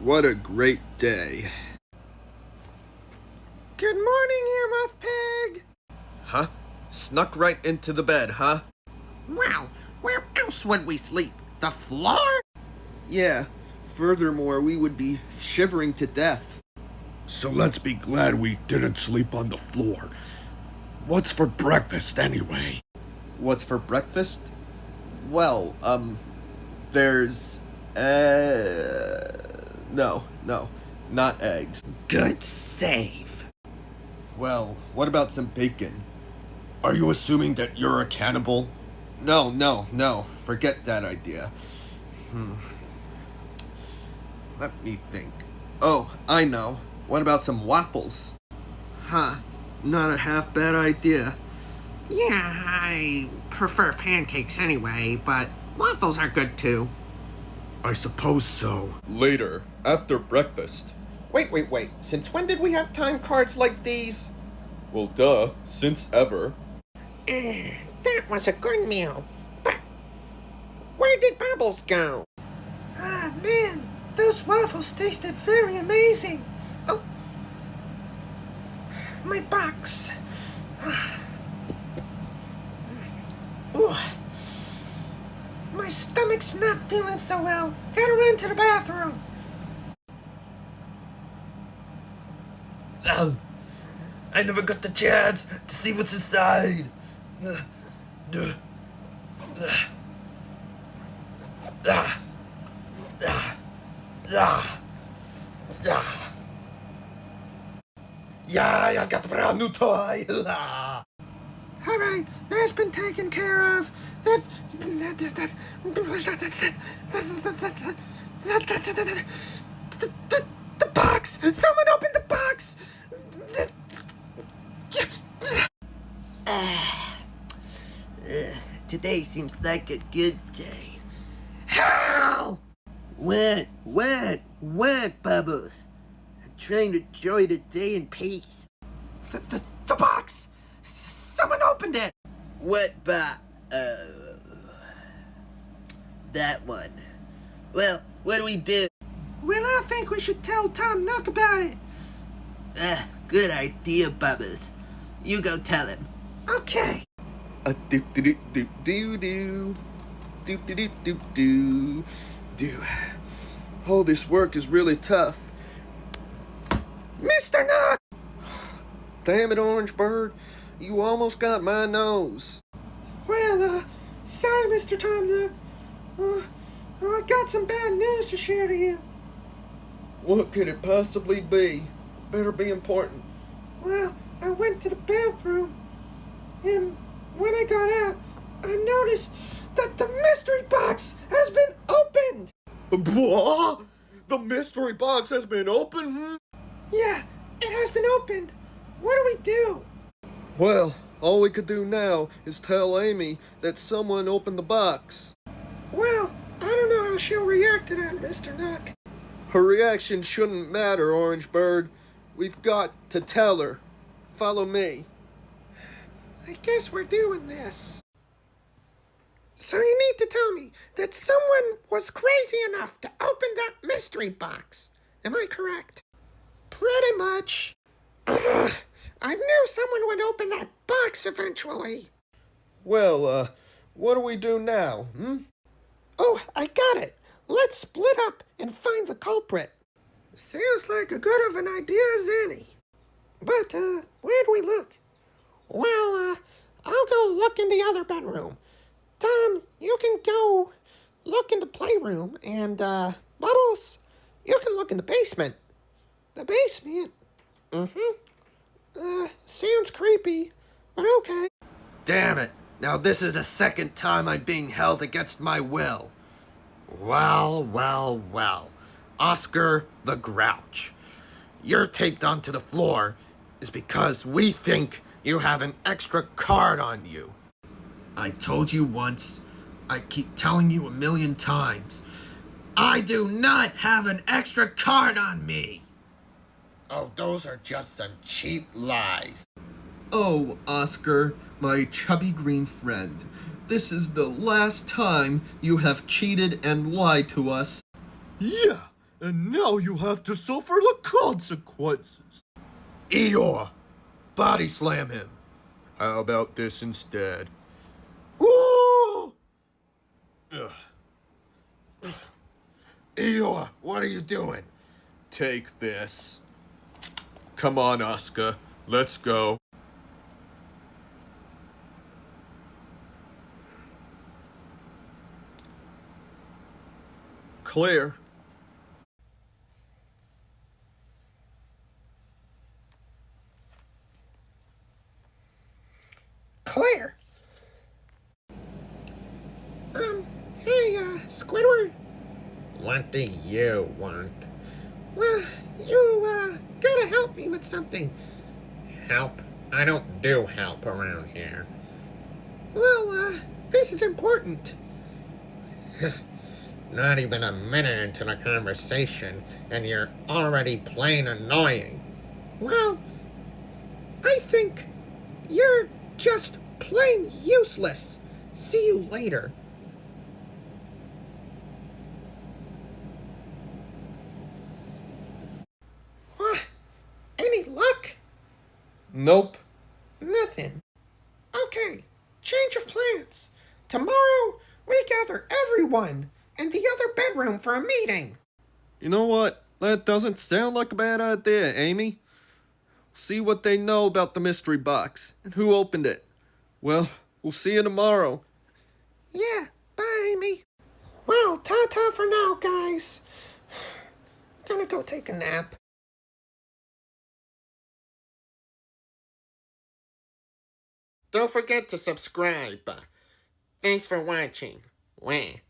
What a great day. Good morning, Earmuff Pig! Huh? Snuck right into the bed, huh? Well, where else would we sleep? The floor? Yeah. Furthermore, we would be shivering to death. So let's be glad we didn't sleep on the floor. What's for breakfast anyway? What's for breakfast? Well, there's, no, not eggs. Good save. Well, what about some bacon? Are you assuming that you're a cannibal? No, forget that idea. Let me think. Oh, I know. What about some waffles? Huh, not a half bad idea. Yeah, I prefer pancakes anyway, but waffles are good too. I suppose so. Later, after breakfast. Wait. Since when did we have time cards like these? Well, duh, since ever. That was a good meal. But where did Bubbles go? Ah, man, those waffles tasted very amazing. Oh, my box. Ooh. My stomach's not feeling so well. Gotta run to the bathroom. I never got the chance to see what's inside. Yeah, I got a brand new toy. All right, that's been taken care of. The box! Someone open the box! Today seems like a good day. Hell! What, Bubbles? I'm trying to enjoy the day in peace. The box! Someone opened it! What box? That one. Well, what do we do? Well, I think we should tell Tom Nook about it. Good idea, Bubbles. You go tell him. Okay. Do. All this work is really tough. Mr. Nook! Damn it, Orange Bird. You almost got my nose. Well, sorry, Mr. Tom Nook. I got some bad news to share to you. What could it possibly be? Better be important. Well, I went to the bathroom, and when I got out, I noticed that the mystery box has been opened! What? The mystery box has been opened? Yeah, it has been opened. What do we do? Well, all we could do now is tell Amy that someone opened the box. Well, I don't know how she'll react to that, Mr. Nook. Her reaction shouldn't matter, Orange Bird. We've got to tell her. Follow me. I guess we're doing this. So you need to tell me that someone was crazy enough to open that mystery box. Am I correct? Pretty much. Ugh, I knew someone would open that box eventually. Well, what do we do now, Oh, I got it. Let's split up and find the culprit. Sounds like a good of an idea as any. But, where do we look? Well, I'll go look in the other bedroom. Tom, you can go look in the playroom, and, Bubbles, you can look in the basement. The basement? Sounds creepy, but okay. Damn it. Now this is the second time I'm being held against my will. Well. Oscar the Grouch. You're taped onto the floor is because we think you have an extra card on you. I told you once. I keep telling you 1,000,000 times. I do not have an extra card on me. Oh, those are just some cheap lies. Oh, Oscar, my chubby green friend. This is the last time you have cheated and lied to us. Yeah, and now you have to suffer the consequences. Eeyore, body slam him. How about this instead? Ooh! Ugh. Eeyore, what are you doing? Take this. Come on, Oscar. Let's go. Clear. Clear. Hey, Squidward. What do you want? Well, you, gotta help me with something. Help? I don't do help around here. Well, this is important. Not even a minute into the conversation, and you're already plain annoying. Well, I think you're just plain useless. See you later. What? Any luck? Nope. Nothing. Okay, change of plans. Tomorrow, we gather everyone in the other bedroom for a meeting. You know what? That doesn't sound like a bad idea, Amy. See what they know about the mystery box and who opened it. Well, we'll see you tomorrow. Yeah, bye, Amy. Well, ta-ta for now, guys. Gonna go take a nap. Don't forget to subscribe. Thanks for watching. Wah.